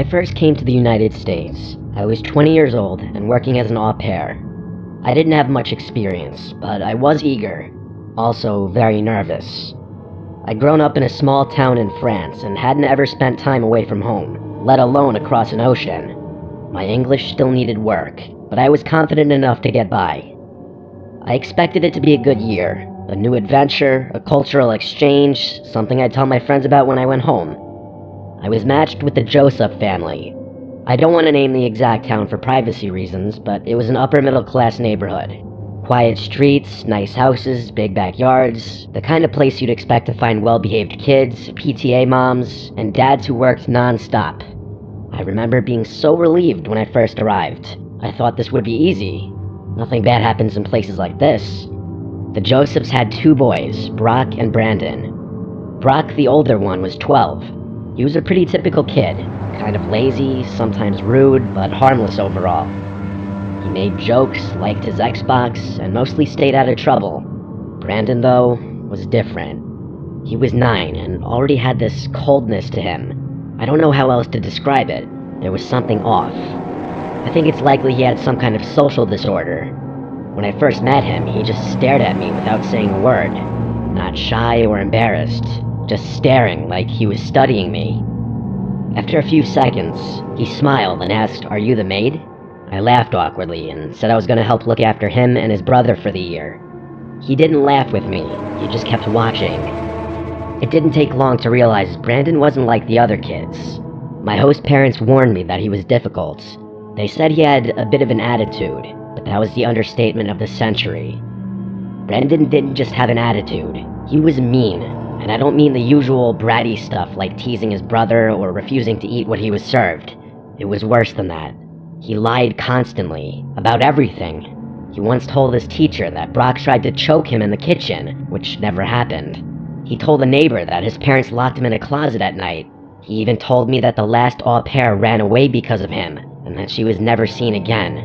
I first came to the United States, I was 20 years old and working as an au pair. I didn't have much experience, but I was eager, also very nervous. I'd grown up in a small town in France and hadn't ever spent time away from home, let alone across an ocean. My English still needed work, but I was confident enough to get by. I expected it to be a good year, a new adventure, a cultural exchange, something I'd tell my friends about when I went home. I was matched with the Joseph family. I don't want to name the exact town for privacy reasons, but it was an upper-middle-class neighborhood. Quiet streets, nice houses, big backyards, the kind of place you'd expect to find well-behaved kids, PTA moms, and dads who worked non-stop. I remember being so relieved when I first arrived. I thought this would be easy. Nothing bad happens in places like this. The Josephs had 2 boys, Brock and Brandon. Brock, the older one, was 12. He was a pretty typical kid, kind of lazy, sometimes rude, but harmless overall. He made jokes, liked his Xbox, and mostly stayed out of trouble. Brandon, though, was different. He was 9 and already had this coldness to him. I don't know how else to describe it. There was something off. I think it's likely he had some kind of social disorder. When I first met him, he just stared at me without saying a word. Not shy or embarrassed, just staring like he was studying me. After a few seconds, he smiled and asked, "Are you the maid?" I laughed awkwardly and said I was going to help look after him and his brother for the year. He didn't laugh with me, he just kept watching. It didn't take long to realize Brandon wasn't like the other kids. My host parents warned me that he was difficult. They said he had a bit of an attitude, but that was the understatement of the century. Brandon didn't just have an attitude, he was mean. And I don't mean the usual bratty stuff like teasing his brother or refusing to eat what he was served. It was worse than that. He lied constantly, about everything. He once told his teacher that Brock tried to choke him in the kitchen, which never happened. He told a neighbor that his parents locked him in a closet at night. He even told me that the last au pair ran away because of him, and that she was never seen again.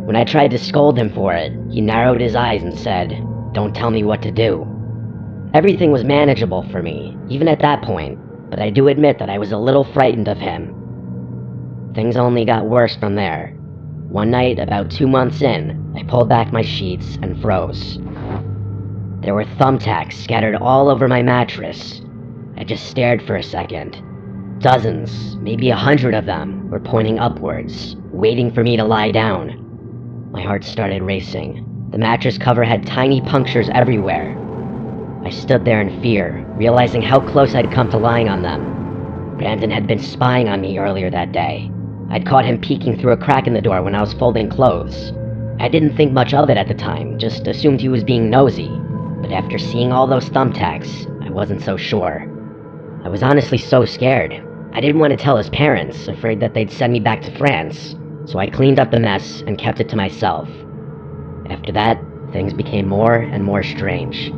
When I tried to scold him for it, he narrowed his eyes and said, "Don't tell me what to do." Everything was manageable for me, even at that point, but I do admit that I was a little frightened of him. Things only got worse from there. One night, about 2 months in, I pulled back my sheets and froze. There were thumbtacks scattered all over my mattress. I just stared for a second. Dozens, maybe 100 of them, were pointing upwards, waiting for me to lie down. My heart started racing. The mattress cover had tiny punctures everywhere. I stood there in fear, realizing how close I'd come to lying on them. Brandon had been spying on me earlier that day. I'd caught him peeking through a crack in the door when I was folding clothes. I didn't think much of it at the time, just assumed he was being nosy. But after seeing all those thumbtacks, I wasn't so sure. I was honestly so scared. I didn't want to tell his parents, afraid that they'd send me back to France. So I cleaned up the mess and kept it to myself. After that, things became more and more strange.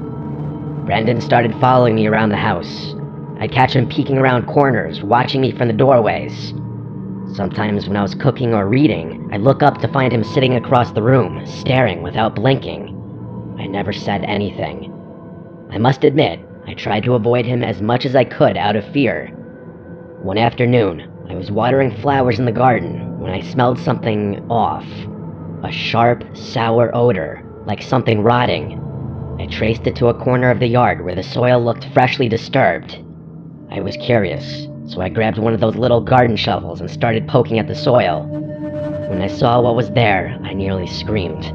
Brandon started following me around the house. I'd catch him peeking around corners, watching me from the doorways. Sometimes when I was cooking or reading, I'd look up to find him sitting across the room, staring without blinking. I never said anything. I must admit, I tried to avoid him as much as I could out of fear. One afternoon, I was watering flowers in the garden when I smelled something off. A sharp, sour odor, like something rotting. I traced it to a corner of the yard where the soil looked freshly disturbed. I was curious, so I grabbed one of those little garden shovels and started poking at the soil. When I saw what was there, I nearly screamed.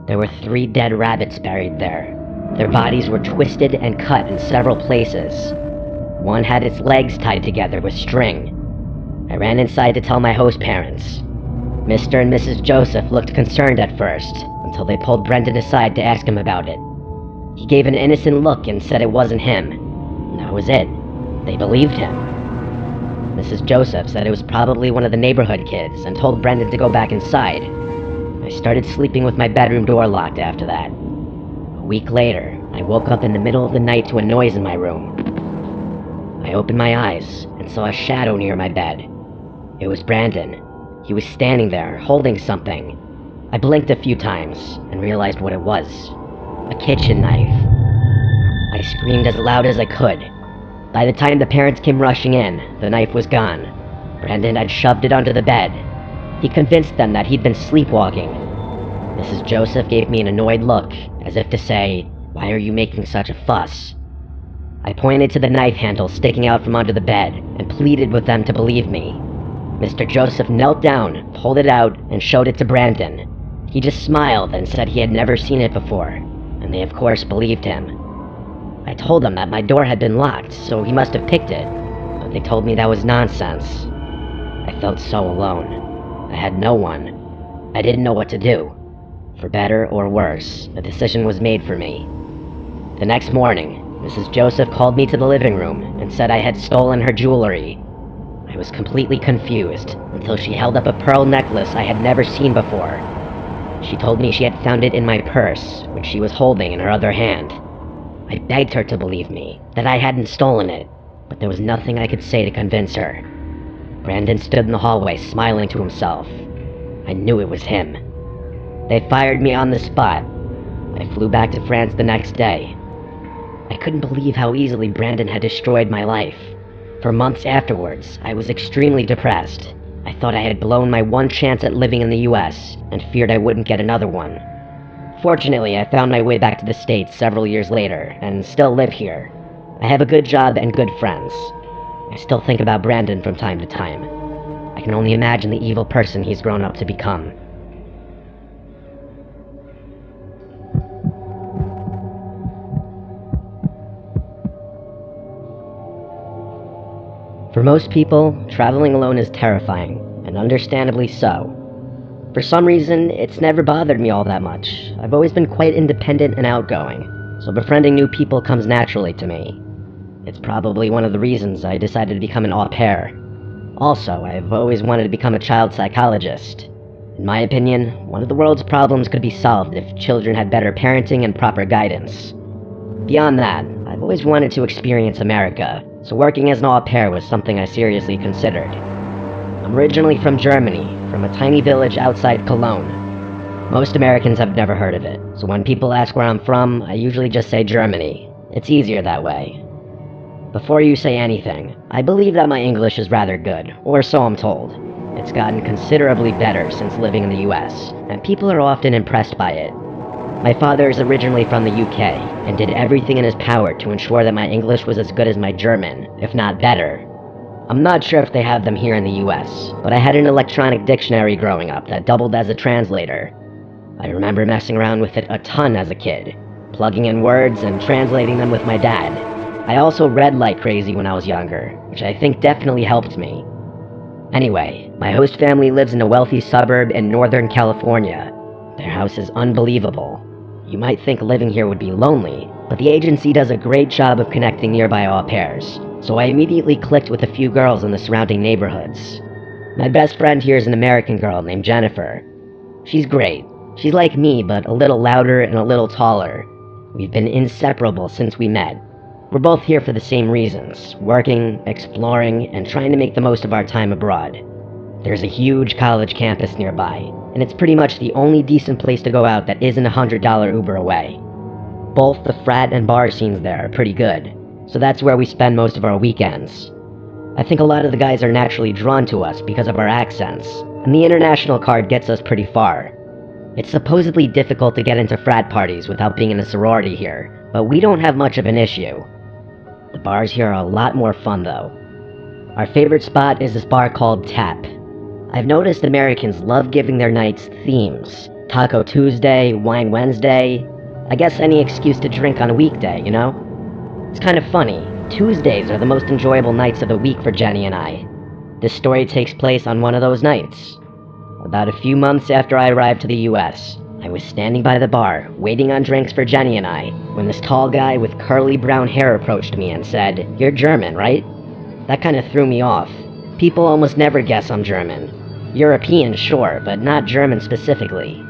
There were 3 dead rabbits buried there. Their bodies were twisted and cut in several places. One had its legs tied together with string. I ran inside to tell my host parents. Mr. and Mrs. Joseph looked concerned at first, until they pulled Brendan aside to ask him about it. He gave an innocent look and said it wasn't him. And that was it. They believed him. Mrs. Joseph said it was probably one of the neighborhood kids and told Brendan to go back inside. I started sleeping with my bedroom door locked after that. A week later, I woke up in the middle of the night to a noise in my room. I opened my eyes and saw a shadow near my bed. It was Brandon. He was standing there, holding something. I blinked a few times and realized what it was. A kitchen knife. I screamed as loud as I could. By the time the parents came rushing in, the knife was gone. Brandon had shoved it under the bed. He convinced them that he'd been sleepwalking. Mrs. Joseph gave me an annoyed look, as if to say, "Why are you making such a fuss?" I pointed to the knife handle sticking out from under the bed and pleaded with them to believe me. Mr. Joseph knelt down, pulled it out, and showed it to Brandon. He just smiled and said he had never seen it before, and they of course believed him. I told them that my door had been locked, so he must have picked it, but they told me that was nonsense. I felt so alone. I had no one. I didn't know what to do. For better or worse, a decision was made for me. The next morning, Mrs. Joseph called me to the living room and said I had stolen her jewelry. I was completely confused until she held up a pearl necklace I had never seen before. She told me she had found it in my purse, which she was holding in her other hand. I begged her to believe me, that I hadn't stolen it, but there was nothing I could say to convince her. Brandon stood in the hallway smiling to himself. I knew it was him. They fired me on the spot. I flew back to France the next day. I couldn't believe how easily Brandon had destroyed my life. For months afterwards, I was extremely depressed. I thought I had blown my one chance at living in the US, and feared I wouldn't get another one. Fortunately, I found my way back to the States several years later, and still live here. I have a good job and good friends. I still think about Brandon from time to time. I can only imagine the evil person he's grown up to become. For most people, traveling alone is terrifying, and understandably so. For some reason, it's never bothered me all that much. I've always been quite independent and outgoing, so befriending new people comes naturally to me. It's probably one of the reasons I decided to become an au pair. Also, I've always wanted to become a child psychologist. In my opinion, one of the world's problems could be solved if children had better parenting and proper guidance. Beyond that, I've always wanted to experience America, so working as an au pair was something I seriously considered. I'm originally from Germany, from a tiny village outside Cologne. Most Americans have never heard of it, so when people ask where I'm from, I usually just say Germany. It's easier that way. Before you say anything, I believe that my English is rather good, or so I'm told. It's gotten considerably better since living in the US, and people are often impressed by it. My father is originally from the UK, and did everything in his power to ensure that my English was as good as my German, if not better. I'm not sure if they have them here in the US, but I had an electronic dictionary growing up that doubled as a translator. I remember messing around with it a ton as a kid, plugging in words and translating them with my dad. I also read like crazy when I was younger, which I think definitely helped me. Anyway, my host family lives in a wealthy suburb in Northern California. Their house is unbelievable. You might think living here would be lonely, but the agency does a great job of connecting nearby au pairs, so I immediately clicked with a few girls in the surrounding neighborhoods. My best friend here is an American girl named Jennifer. She's great. She's like me, but a little louder and a little taller. We've been inseparable since we met. We're both here for the same reasons, working, exploring, and trying to make the most of our time abroad. There's a huge college campus nearby, and it's pretty much the only decent place to go out that isn't a $100 Uber away. Both the frat and bar scenes there are pretty good, so that's where we spend most of our weekends. I think a lot of the guys are naturally drawn to us because of our accents, and the international card gets us pretty far. It's supposedly difficult to get into frat parties without being in a sorority here, but we don't have much of an issue. The bars here are a lot more fun though. Our favorite spot is this bar called Tap. I've noticed Americans love giving their nights themes. Taco Tuesday, Wine Wednesday. I guess any excuse to drink on a weekday, you know? It's kind of funny. Tuesdays are the most enjoyable nights of the week for Jenny and I. This story takes place on one of those nights. About a few months after I arrived to the US, I was standing by the bar, waiting on drinks for Jenny and I, when this tall guy with curly brown hair approached me and said, "You're German, right?" That kind of threw me off. People almost never guess I'm German. European, sure, but not German specifically.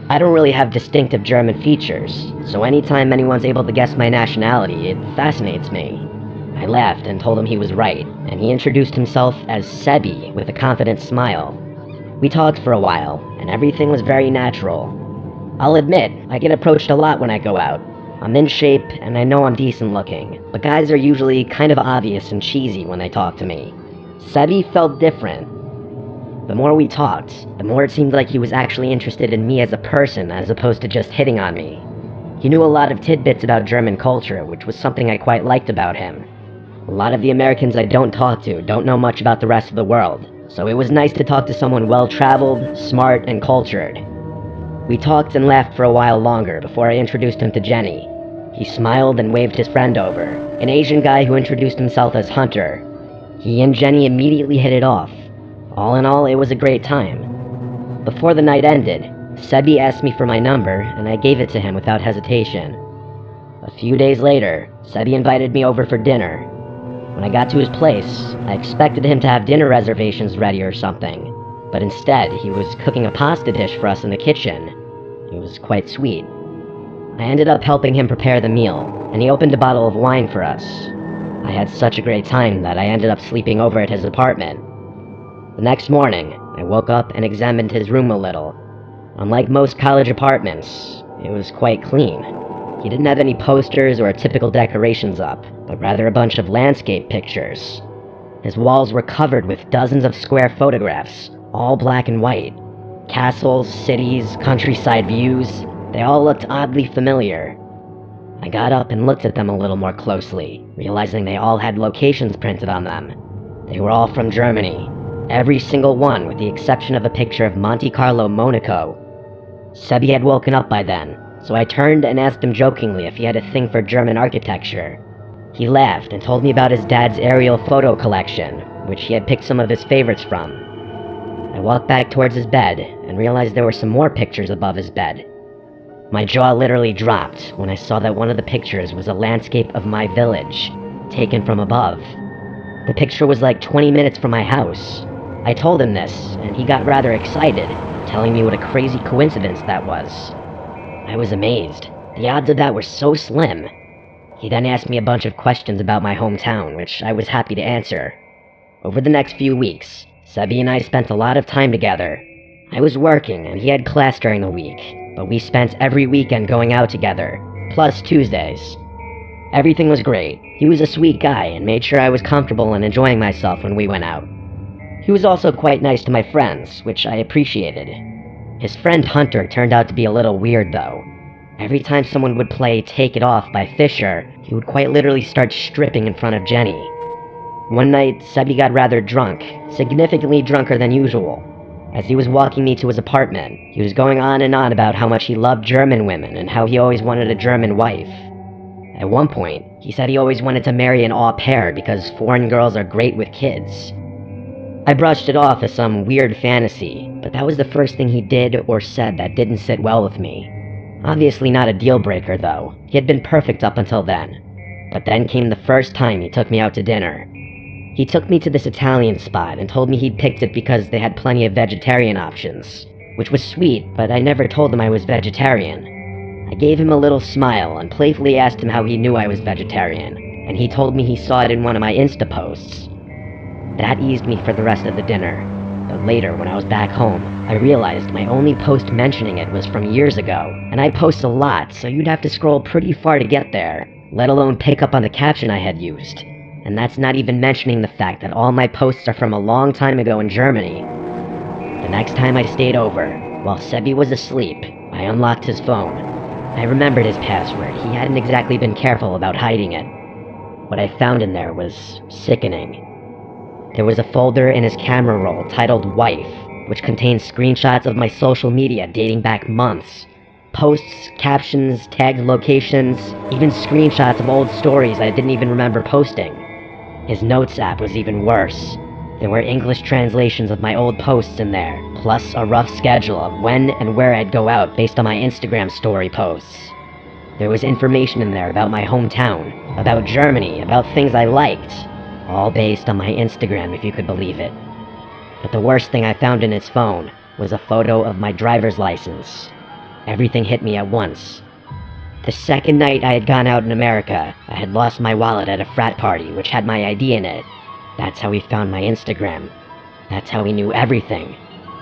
I don't really have distinctive German features, so anytime anyone's able to guess my nationality, it fascinates me. I laughed and told him he was right, and he introduced himself as Sebi with a confident smile. We talked for a while, and everything was very natural. I'll admit, I get approached a lot when I go out. I'm in shape, and I know I'm decent looking, but guys are usually kind of obvious and cheesy when they talk to me. Sebi felt different. The more we talked, the more it seemed like he was actually interested in me as a person as opposed to just hitting on me. He knew a lot of tidbits about German culture, which was something I quite liked about him. A lot of the Americans I don't talk to don't know much about the rest of the world, so it was nice to talk to someone well-traveled, smart, and cultured. We talked and laughed for a while longer before I introduced him to Jenny. He smiled and waved his friend over, an Asian guy who introduced himself as Hunter. He and Jenny immediately hit it off. All in all, it was a great time. Before the night ended, Sebi asked me for my number, and I gave it to him without hesitation. A few days later, Sebi invited me over for dinner. When I got to his place, I expected him to have dinner reservations ready or something, but instead, he was cooking a pasta dish for us in the kitchen. It was quite sweet. I ended up helping him prepare the meal, and he opened a bottle of wine for us. I had such a great time that I ended up sleeping over at his apartment. The next morning, I woke up and examined his room a little. Unlike most college apartments, it was quite clean. He didn't have any posters or typical decorations up, but rather a bunch of landscape pictures. His walls were covered with dozens of square photographs, all black and white. Castles, cities, countryside views, they all looked oddly familiar. I got up and looked at them a little more closely, realizing they all had locations printed on them. They were all from Germany. Every single one, with the exception of a picture of Monte Carlo, Monaco. Sebi had woken up by then, so I turned and asked him jokingly if he had a thing for German architecture. He laughed and told me about his dad's aerial photo collection, which he had picked some of his favorites from. I walked back towards his bed and realized there were some more pictures above his bed. My jaw literally dropped when I saw that one of the pictures was a landscape of my village, taken from above. The picture was like 20 minutes from my house. I told him this, and he got rather excited, telling me what a crazy coincidence that was. I was amazed. The odds of that were so slim. He then asked me a bunch of questions about my hometown, which I was happy to answer. Over the next few weeks, Sebi and I spent a lot of time together. I was working, and he had class during the week, but we spent every weekend going out together, plus Tuesdays. Everything was great. He was a sweet guy and made sure I was comfortable and enjoying myself when we went out. He was also quite nice to my friends, which I appreciated. His friend Hunter turned out to be a little weird, though. Every time someone would play Take It Off by Fisher, he would quite literally start stripping in front of Jenny. One night, Sebi got rather drunk, significantly drunker than usual. As he was walking me to his apartment, he was going on and on about how much he loved German women and how he always wanted a German wife. At one point, he said he always wanted to marry an au pair because foreign girls are great with kids. I brushed it off as some weird fantasy, but that was the first thing he did or said that didn't sit well with me. Obviously not a deal breaker, though. He had been perfect up until then. But then came the first time he took me out to dinner. He took me to this Italian spot and told me he'd picked it because they had plenty of vegetarian options, which was sweet, but I never told him I was vegetarian. I gave him a little smile and playfully asked him how he knew I was vegetarian, and he told me he saw it in one of my Insta posts. That eased me for the rest of the dinner, but later when I was back home, I realized my only post mentioning it was from years ago, and I post a lot, so you'd have to scroll pretty far to get there, let alone pick up on the caption I had used. And that's not even mentioning the fact that all my posts are from a long time ago in Germany. The next time I stayed over, while Sebi was asleep, I unlocked his phone. I remembered his password. He hadn't exactly been careful about hiding it. What I found in there was sickening. There was a folder in his camera roll titled Wife, which contained screenshots of my social media dating back months. Posts, captions, tagged locations, even screenshots of old stories I didn't even remember posting. His notes app was even worse. There were English translations of my old posts in there, plus a rough schedule of when and where I'd go out based on my Instagram story posts. There was information in there about my hometown, about Germany, about things I liked, all based on my Instagram, if you could believe it. But the worst thing I found in his phone was a photo of my driver's license. Everything hit me at once. The second night I had gone out in America, I had lost my wallet at a frat party, which had my ID in it. That's how he found my Instagram. That's how he knew everything.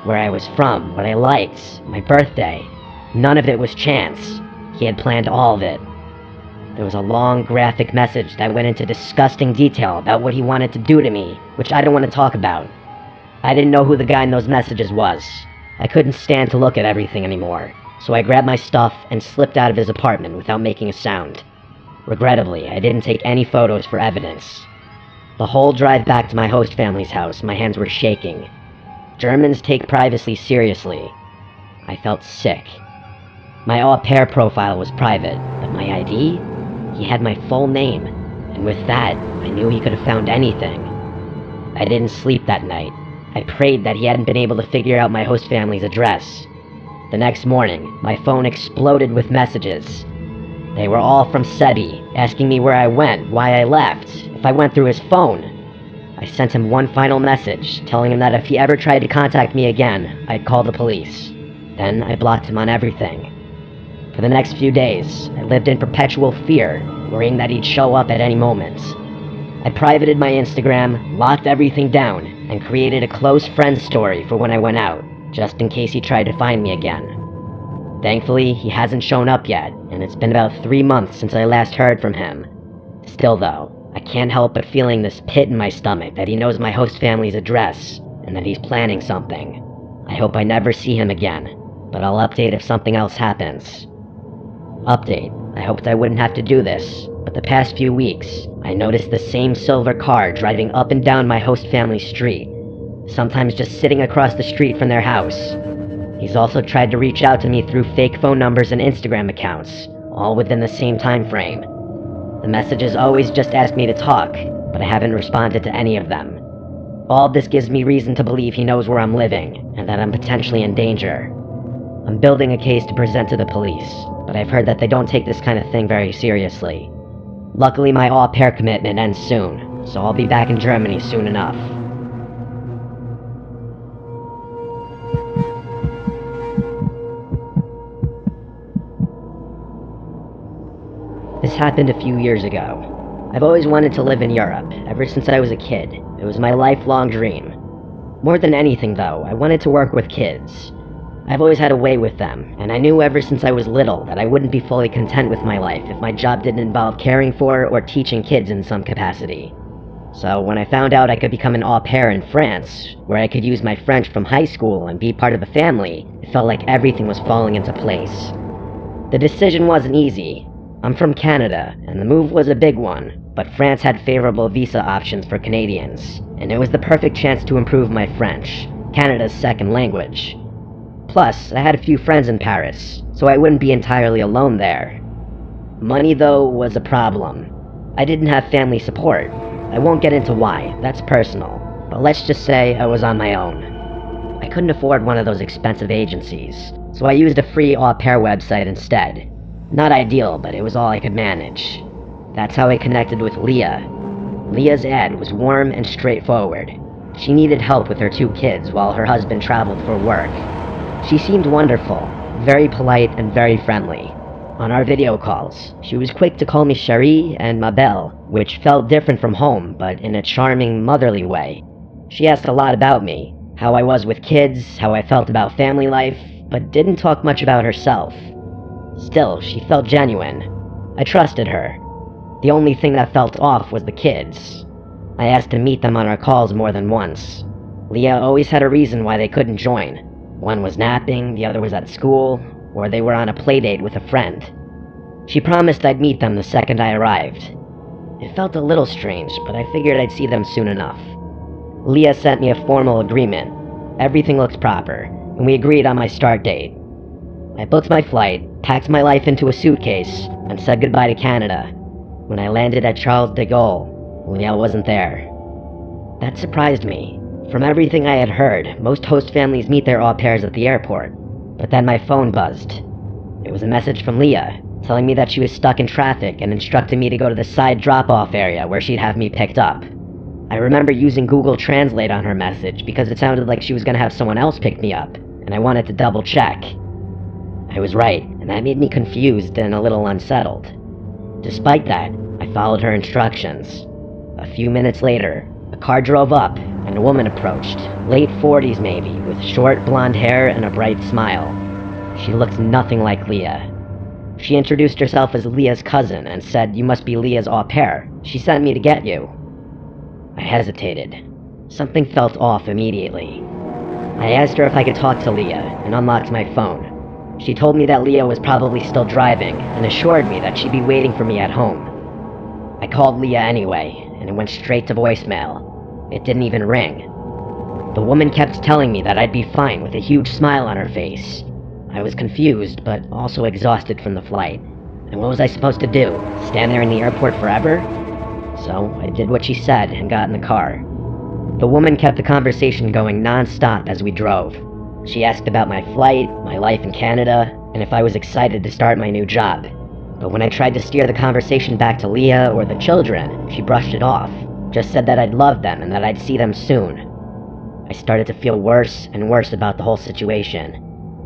Where I was from, what I liked, my birthday. None of it was chance. He had planned all of it. There was a long, graphic message that went into disgusting detail about what he wanted to do to me, which I don't want to talk about. I didn't know who the guy in those messages was. I couldn't stand to look at everything anymore, so I grabbed my stuff and slipped out of his apartment without making a sound. Regrettably, I didn't take any photos for evidence. The whole drive back to my host family's house, my hands were shaking. Germans take privacy seriously. I felt sick. My au pair profile was private, but my ID? He had my full name, and with that, I knew he could have found anything. I didn't sleep that night. I prayed that he hadn't been able to figure out my host family's address. The next morning, my phone exploded with messages. They were all from Sebi, asking me where I went, why I left, if I went through his phone. I sent him one final message, telling him that if he ever tried to contact me again, I'd call the police. Then I blocked him on everything. For the next few days, I lived in perpetual fear, worrying that he'd show up at any moment. I privated my Instagram, locked everything down, and created a close friend story for when I went out, just in case he tried to find me again. Thankfully, he hasn't shown up yet, and it's been about 3 months since I last heard from him. Still though, I can't help but feeling this pit in my stomach that he knows my host family's address, and that he's planning something. I hope I never see him again, but I'll update if something else happens. Update. I hoped I wouldn't have to do this, but the past few weeks, I noticed the same silver car driving up and down my host family's street, sometimes just sitting across the street from their house. He's also tried to reach out to me through fake phone numbers and Instagram accounts, all within the same time frame. The messages always just ask me to talk, but I haven't responded to any of them. All this gives me reason to believe he knows where I'm living, and that I'm potentially in danger. I'm building a case to present to the police, but I've heard that they don't take this kind of thing very seriously. Luckily, my au pair commitment ends soon, so I'll be back in Germany soon enough. This happened a few years ago. I've always wanted to live in Europe, ever since I was a kid. It was my lifelong dream. More than anything, though, I wanted to work with kids. I've always had a way with them, and I knew ever since I was little that I wouldn't be fully content with my life if my job didn't involve caring for or teaching kids in some capacity. So when I found out I could become an au pair in France, where I could use my French from high school and be part of the family, it felt like everything was falling into place. The decision wasn't easy. I'm from Canada, and the move was a big one, but France had favorable visa options for Canadians, and it was the perfect chance to improve my French, Canada's second language. Plus, I had a few friends in Paris, so I wouldn't be entirely alone there. Money, though, was a problem. I didn't have family support. I won't get into why, that's personal, but let's just say I was on my own. I couldn't afford one of those expensive agencies, so I used a free au pair website instead. Not ideal, but it was all I could manage. That's how I connected with Leah. Leah's ad was warm and straightforward. She needed help with her 2 kids while her husband traveled for work. She seemed wonderful, very polite and very friendly. On our video calls, she was quick to call me Cherie and ma belle, which felt different from home, but in a charming, motherly way. She asked a lot about me, how I was with kids, how I felt about family life, but didn't talk much about herself. Still, she felt genuine. I trusted her. The only thing that felt off was the kids. I asked to meet them on our calls more than once. Leah always had a reason why they couldn't join. One was napping, the other was at school, or they were on a playdate with a friend. She promised I'd meet them the second I arrived. It felt a little strange, but I figured I'd see them soon enough. Leah sent me a formal agreement. Everything looked proper, and we agreed on my start date. I booked my flight, packed my life into a suitcase, and said goodbye to Canada. When I landed at Charles de Gaulle, Leah wasn't there. That surprised me. From everything I had heard, most host families meet their au pairs at the airport. But then my phone buzzed. It was a message from Leah, telling me that she was stuck in traffic and instructed me to go to the side drop-off area where she'd have me picked up. I remember using Google Translate on her message because it sounded like she was going to have someone else pick me up, and I wanted to double-check. I was right, and that made me confused and a little unsettled. Despite that, I followed her instructions. A few minutes later, a car drove up, and a woman approached, late 40s maybe, with short blonde hair and a bright smile. She looked nothing like Leah. She introduced herself as Leah's cousin and said, "You must be Leah's au pair. She sent me to get you." I hesitated. Something felt off immediately. I asked her if I could talk to Leah and unlocked my phone. She told me that Leah was probably still driving and assured me that she'd be waiting for me at home. I called Leah anyway, and it went straight to voicemail. It didn't even ring. The woman kept telling me that I'd be fine with a huge smile on her face. I was confused, but also exhausted from the flight. And what was I supposed to do? Stand there in the airport forever? So I did what she said and got in the car. The woman kept the conversation going non-stop as we drove. She asked about my flight, my life in Canada, and if I was excited to start my new job. But when I tried to steer the conversation back to Leah or the children, she brushed it off. Just said that I'd love them and that I'd see them soon. I started to feel worse and worse about the whole situation.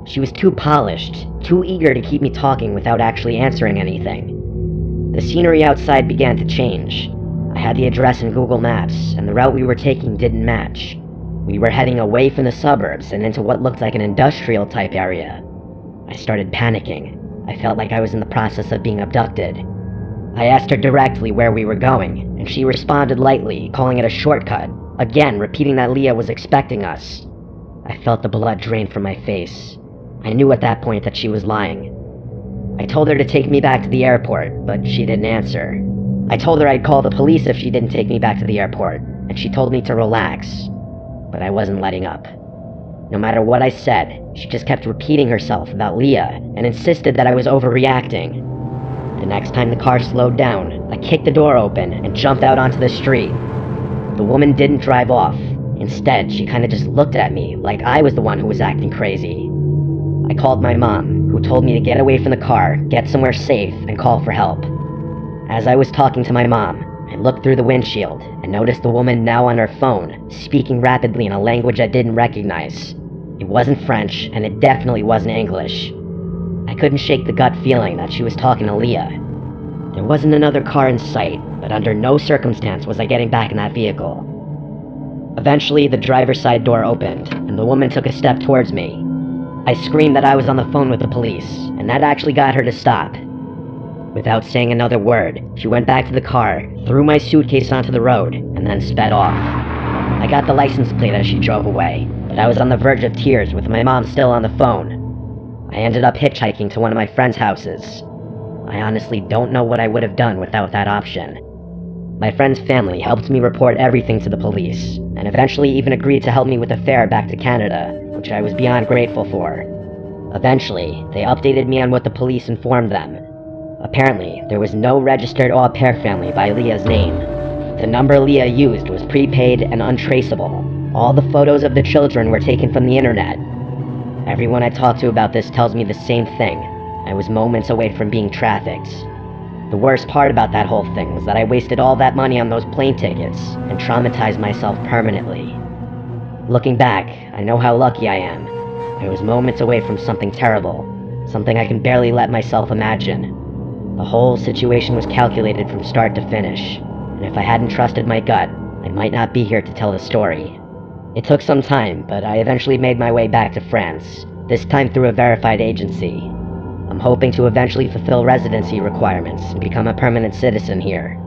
She was too polished, too eager to keep me talking without actually answering anything. The scenery outside began to change. I had the address in Google Maps, and the route we were taking didn't match. We were heading away from the suburbs and into what looked like an industrial-type area. I started panicking. I felt like I was in the process of being abducted. I asked her directly where we were going, and she responded lightly, calling it a shortcut, again repeating that Leah was expecting us. I felt the blood drain from my face. I knew at that point that she was lying. I told her to take me back to the airport, but she didn't answer. I told her I'd call the police if she didn't take me back to the airport, and she told me to relax. But I wasn't letting up. No matter what I said, she just kept repeating herself about Leah and insisted that I was overreacting. The next time the car slowed down, I kicked the door open and jumped out onto the street. The woman didn't drive off. Instead, she kinda just looked at me like I was the one who was acting crazy. I called my mom, who told me to get away from the car, get somewhere safe, and call for help. As I was talking to my mom, I looked through the windshield and noticed the woman now on her phone, speaking rapidly in a language I didn't recognize. It wasn't French, and it definitely wasn't English. I couldn't shake the gut feeling that she was talking to Leah. There wasn't another car in sight, but under no circumstance was I getting back in that vehicle. Eventually, the driver's side door opened, and the woman took a step towards me. I screamed that I was on the phone with the police, and that actually got her to stop. Without saying another word, she went back to the car, threw my suitcase onto the road, and then sped off. I got the license plate as she drove away, but I was on the verge of tears with my mom still on the phone. I ended up hitchhiking to one of my friends' houses. I honestly don't know what I would have done without that option. My friend's family helped me report everything to the police, and eventually even agreed to help me with a fare back to Canada, which I was beyond grateful for. Eventually, they updated me on what the police informed them. Apparently, there was no registered au pair family by Leah's name. The number Leah used was prepaid and untraceable. All the photos of the children were taken from the internet. Everyone I talked to about this tells me the same thing. I was moments away from being trafficked. The worst part about that whole thing was that I wasted all that money on those plane tickets and traumatized myself permanently. Looking back, I know how lucky I am. I was moments away from something terrible, something I can barely let myself imagine. The whole situation was calculated from start to finish, and if I hadn't trusted my gut, I might not be here to tell the story. It took some time, but I eventually made my way back to France, this time through a verified agency. I'm hoping to eventually fulfill residency requirements and become a permanent citizen here.